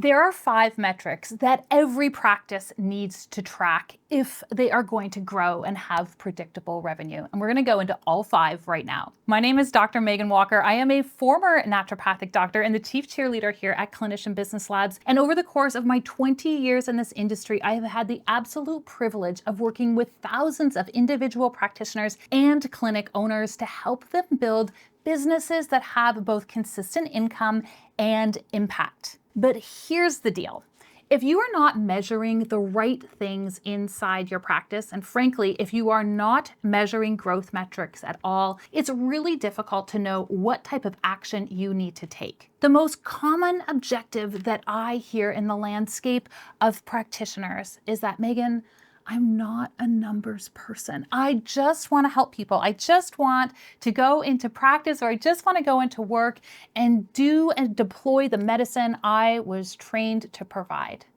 There are 5 metrics that every practice needs to track if they are going to grow and have predictable revenue. And we're going to go into all 5 right now. My name is Dr. Meghan Walker. I am a former naturopathic doctor and the chief cheerleader here at Clinician Business Labs. And over the course of my 20 years in this industry, I have had the absolute privilege of working with thousands of individual practitioners and clinic owners to help them build businesses that have both consistent income and impact. But here's the deal. If you are not measuring the right things inside your practice, and frankly, if you are not measuring growth metrics at all, it's really difficult to know what type of action you need to take. The most common objective that I hear in the landscape of practitioners is that, Meghan, I'm not a numbers person. I just want to help people. I just want to go into practice, or I just want to go into work and do and deploy the medicine I was trained to provide.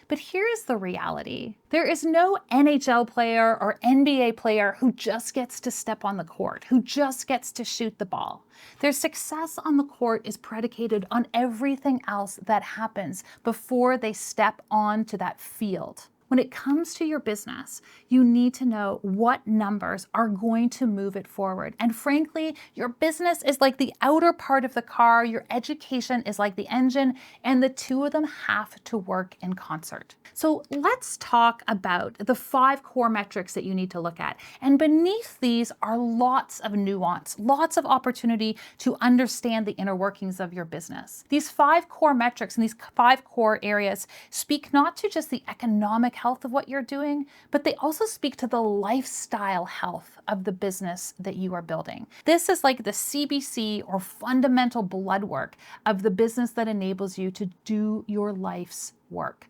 But here's the reality. There is no NHL player or NBA player who just gets to step on the court, who just gets to shoot the ball. Their success on the court is predicated on everything else that happens before they step onto that field. When it comes to your business, you need to know what numbers are going to move it forward. And frankly, your business is like the outer part of the car, your education is like the engine, and the two of them have to work in concert. So let's talk about the 5 core metrics that you need to look at. And beneath these are lots of nuance, lots of opportunity to understand the inner workings of your business. These 5 core metrics and these 5 core areas speak not to just the economic health of what you're doing, but they also speak to the lifestyle health of the business that you are building. This is like the CBC, or fundamental blood work, of the business that enables you to do your life's work.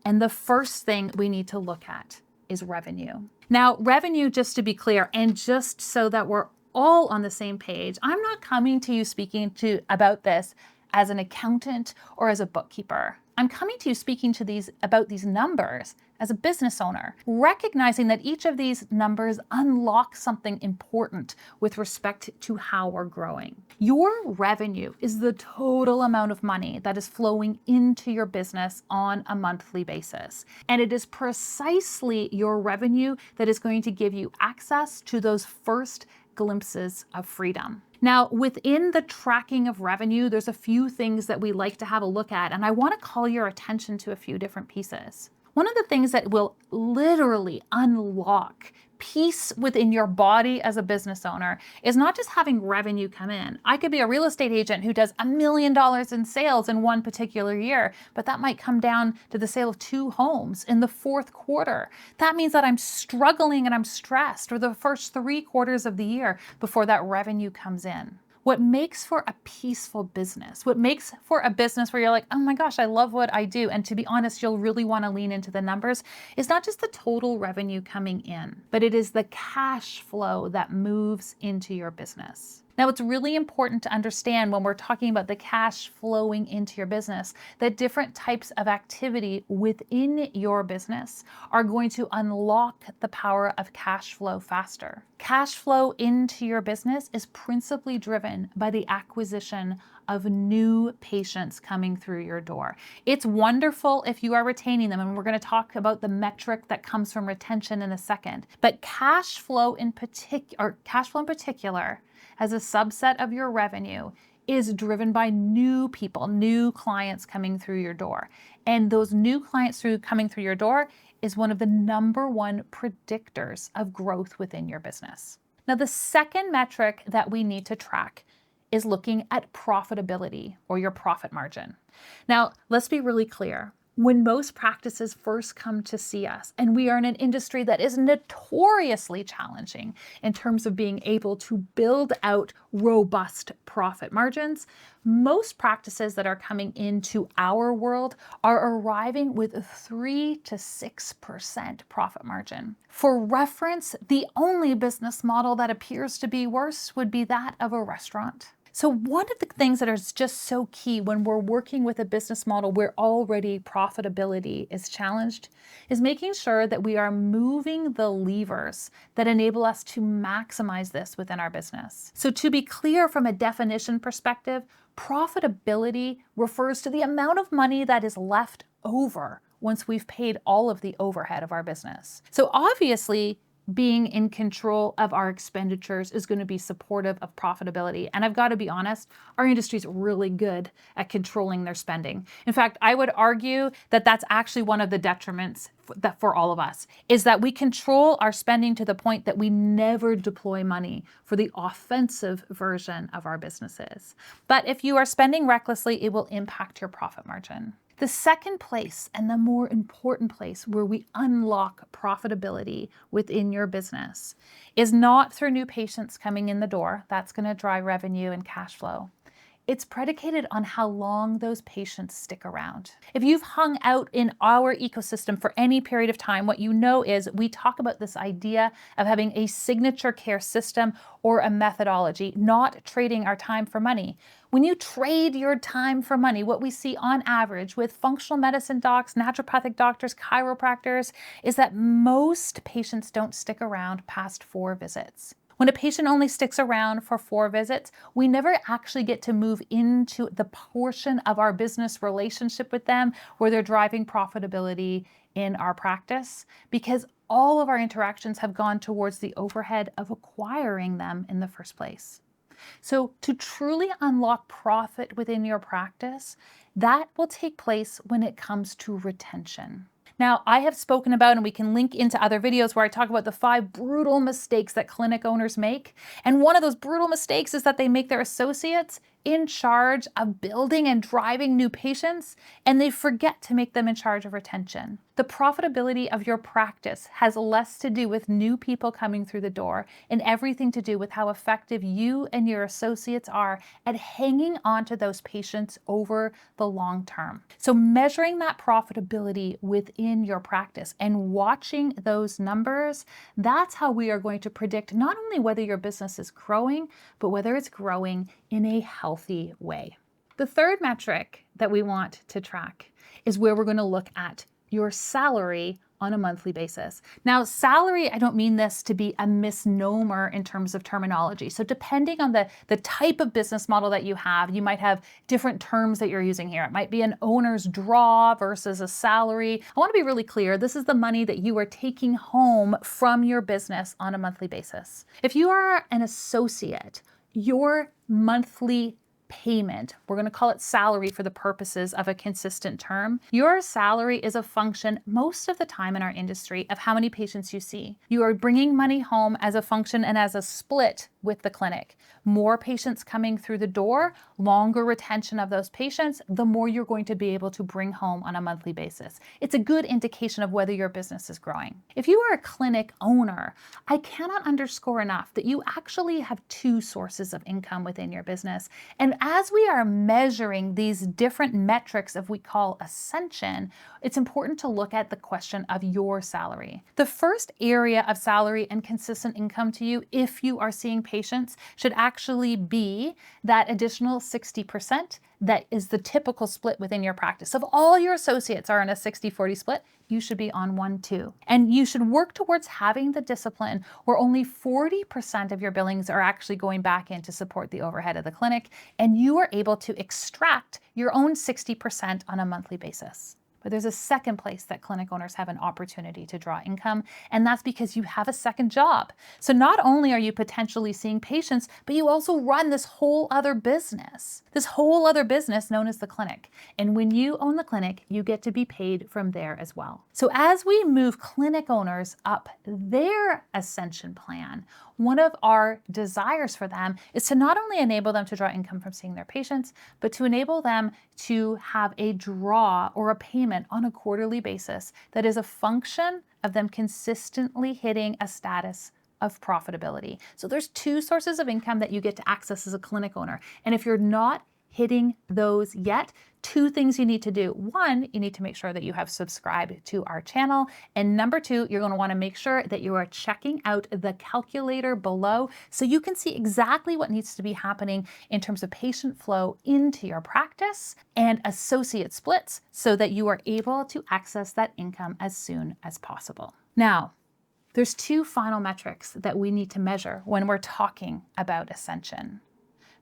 And the first thing we need to look at is revenue. Now, revenue, just to be clear, and just so that we're all on the same page, I'm not coming to you speaking about this as an accountant or as a bookkeeper. I'm coming to you speaking to about these numbers as a business owner, recognizing that each of these numbers unlocks something important with respect to how we're growing. Your revenue is the total amount of money that is flowing into your business on a monthly basis. And it is precisely your revenue that is going to give you access to those first glimpses of freedom. Now, within the tracking of revenue, there's a few things that we like to have a look at, and I want to call your attention to a few different pieces. One of the things that will literally unlock peace within your body as a business owner is not just having revenue come in. I could be a real estate agent who does $1 million in sales in one particular year, but that might come down to the sale of 2 homes in the 4th quarter. That means that I'm struggling and I'm stressed for the first 3 quarters of the year before that revenue comes in. What makes for a peaceful business, what makes for a business where you're like, oh my gosh, I love what I do, and to be honest, you'll really want to lean into the numbers, is not just the total revenue coming in, but it is the cash flow that moves into your business. Now, it's really important to understand when we're talking about the cash flowing into your business that different types of activity within your business are going to unlock the power of cash flow faster. Cash flow into your business is principally driven by the acquisition of new patients coming through your door. It's wonderful if you are retaining them, and we're going to talk about the metric that comes from retention in a second. But cash flow in particular, as a subset of your revenue, is driven by new people, new clients coming through your door. And those new clients coming through your door is one of the number 1 predictors of growth within your business. Now, the second metric that we need to track is looking at profitability, or your profit margin. Now, let's be really clear. When most practices first come to see us, and we are in an industry that is notoriously challenging in terms of being able to build out robust profit margins, most practices that are coming into our world are arriving with a 3 to 6% profit margin. For reference, the only business model that appears to be worse would be that of a restaurant. So one of the things that is just so key when we're working with a business model where already profitability is challenged is making sure that we are moving the levers that enable us to maximize this within our business. So to be clear from a definition perspective, profitability refers to the amount of money that is left over once we've paid all of the overhead of our business. So obviously, being in control of our expenditures is going to be supportive of profitability. And I've got to be honest, our industry is really good at controlling their spending. In fact, I would argue that that's actually one of the detriments for all of us, is that we control our spending to the point that we never deploy money for the offensive version of our businesses. But if you are spending recklessly, it will impact your profit margin. The second place, and the more important place where we unlock profitability within your business, is not through new patients coming in the door. That's going to drive revenue and cash flow. It's predicated on how long those patients stick around. If you've hung out in our ecosystem for any period of time, what you know is we talk about this idea of having a signature care system or a methodology, not trading our time for money. When you trade your time for money, what we see on average with functional medicine docs, naturopathic doctors, chiropractors, is that most patients don't stick around past 4 visits. When a patient only sticks around for 4 visits, we never actually get to move into the portion of our business relationship with them where they're driving profitability in our practice, because all of our interactions have gone towards the overhead of acquiring them in the first place. So to truly unlock profit within your practice, that will take place when it comes to retention. Now, I have spoken about, and we can link into other videos where I talk about the 5 brutal mistakes that clinic owners make. And one of those brutal mistakes is that they make their associates in charge of building and driving new patients, and they forget to make them in charge of retention. The profitability of your practice has less to do with new people coming through the door and everything to do with how effective you and your associates are at hanging on to those patients over the long term. So measuring that profitability within your practice and watching those numbers, that's how we are going to predict not only whether your business is growing, but whether it's growing in a healthy way. The third metric that we want to track is where we're going to look at your salary on a monthly basis. Now, salary, I don't mean this to be a misnomer in terms of terminology. So depending on the type of business model that you have, you might have different terms that you're using here. It might be an owner's draw versus a salary. I want to be really clear. This is the money that you are taking home from your business on a monthly basis. If you are an associate, your monthly payment, we're going to call it salary for the purposes of a consistent term. Your salary is a function most of the time in our industry of how many patients you see. You are bringing money home as a function and as a split with the clinic. More patients coming through the door, longer retention of those patients, the more you're going to be able to bring home on a monthly basis. It's a good indication of whether your business is growing. If you are a clinic owner, I cannot underscore enough that you actually have 2 sources of income within your business. And as we are measuring these different metrics of we call ascension, it's important to look at the question of your salary. The first area of salary and consistent income to you, if you are seeing patients, should actually be that additional 60% that is the typical split within your practice. If all your associates are in a 60-40 split, you should be on 1-2. And you should work towards having the discipline where only 40% of your billings are actually going back in to support the overhead of the clinic, and you are able to extract your own 60% on a monthly basis. But there's a second place that clinic owners have an opportunity to draw income, and that's because you have a second job. So not only are you potentially seeing patients, but you also run this whole other business known as the clinic. And when you own the clinic, you get to be paid from there as well. So as we move clinic owners up their ascension plan, one of our desires for them is to not only enable them to draw income from seeing their patients, but to enable them to have a draw or a payment on a quarterly basis that is a function of them consistently hitting a status of profitability. So there's 2 sources of income that you get to access as a clinic owner. And if you're not hitting those yet, two things you need to do. One, you need to make sure that you have subscribed to our channel. And number two, you're going to want to make sure that you are checking out the calculator below so you can see exactly what needs to be happening in terms of patient flow into your practice and associate splits so that you are able to access that income as soon as possible. Now, there's two final metrics that we need to measure when we're talking about ascension.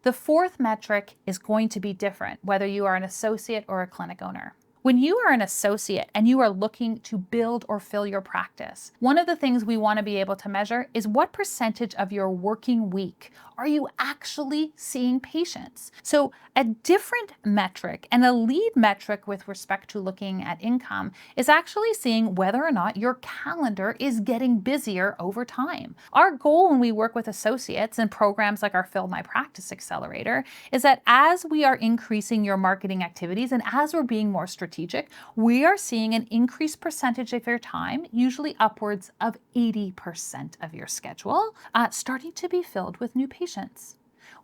The fourth metric is going to be different, whether you are an associate or a clinic owner. When you are an associate and you are looking to build or fill your practice, one of the things we want to be able to measure is what percentage of your working week are you actually seeing patients? So a different metric and a lead metric with respect to looking at income is actually seeing whether or not your calendar is getting busier over time. Our goal when we work with associates in programs like our Fill My Practice Accelerator is that as we are increasing your marketing activities and as we're being more strategic, we are seeing an increased percentage of your time, usually upwards of 80% of your schedule, starting to be filled with new patients.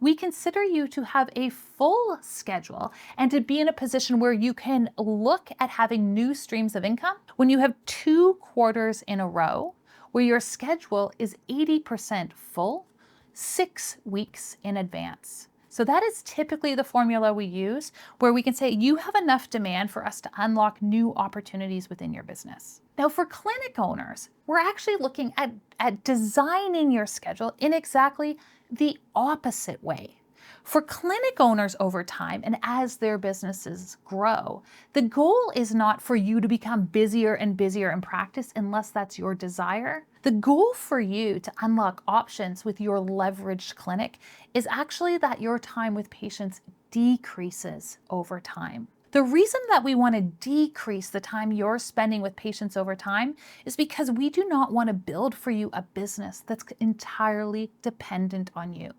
We consider you to have a full schedule and to be in a position where you can look at having new streams of income when you have 2 quarters in a row where your schedule is 80% full, 6 weeks in advance. So that is typically the formula we use where we can say you have enough demand for us to unlock new opportunities within your business. Now for clinic owners, we're actually looking at designing your schedule in exactly the opposite way. For clinic owners over time and as their businesses grow, the goal is not for you to become busier and busier in practice unless that's your desire. The goal for you to unlock options with your leveraged clinic is actually that your time with patients decreases over time. The reason that we want to decrease the time you're spending with patients over time is because we do not want to build for you a business that's entirely dependent on you.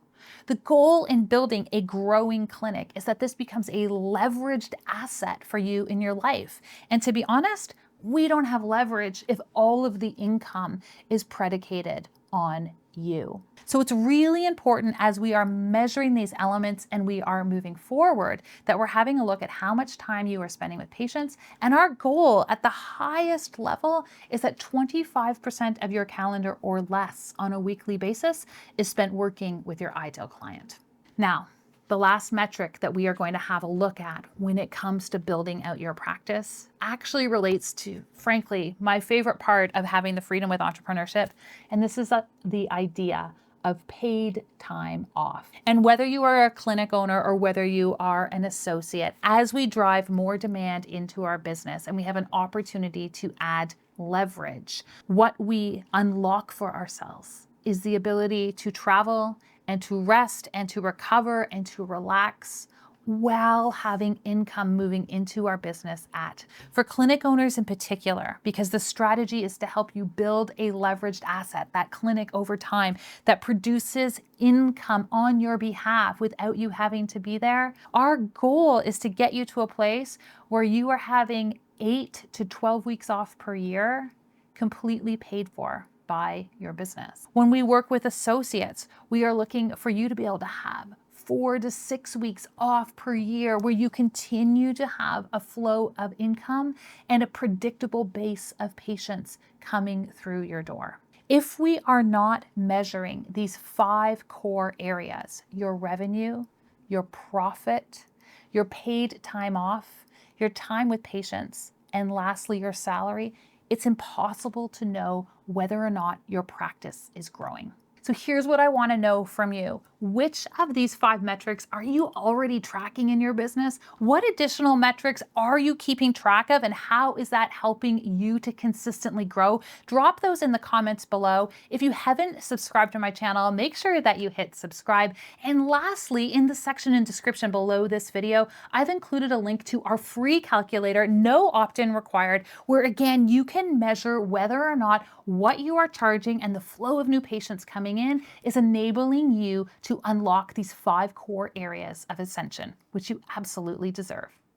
The goal in building a growing clinic is that this becomes a leveraged asset for you in your life. And to be honest, we don't have leverage if all of the income is predicated on you. So it's really important as we are measuring these elements and we are moving forward that we're having a look at how much time you are spending with patients. And our goal at the highest level is that 25% of your calendar or less on a weekly basis is spent working with your ideal client. Now, the last metric that we are going to have a look at when it comes to building out your practice actually relates to, frankly, my favorite part of having the freedom with entrepreneurship. And this is the idea of paid time off. And whether you are a clinic owner or whether you are an associate, as we drive more demand into our business and we have an opportunity to add leverage, what we unlock for ourselves is the ability to travel and to rest and to recover and to relax while having income moving into our business for clinic owners in particular, because the strategy is to help you build a leveraged asset, that clinic over time that produces income on your behalf without you having to be there. Our goal is to get you to a place where you are having 8 to 12 weeks off per year completely paid for by your business. When we work with associates, we are looking for you to be able to have 4 to 6 weeks off per year where you continue to have a flow of income and a predictable base of patients coming through your door. If we are not measuring these 5 core areas, your revenue, your profit, your paid time off, your time with patients, and lastly, your salary, it's impossible to know whether or not your practice is growing. So here's what I want to know from you. Which of these 5 metrics are you already tracking in your business? What additional metrics are you keeping track of, and how is that helping you to consistently grow? Drop those in the comments below. If you haven't subscribed to my channel, make sure that you hit subscribe. And lastly, in the section and description below this video, I've included a link to our free calculator, no opt-in required, where again, you can measure whether or not what you are charging and the flow of new patients coming in is enabling you to unlock these 5 core areas of ascension, which you absolutely deserve.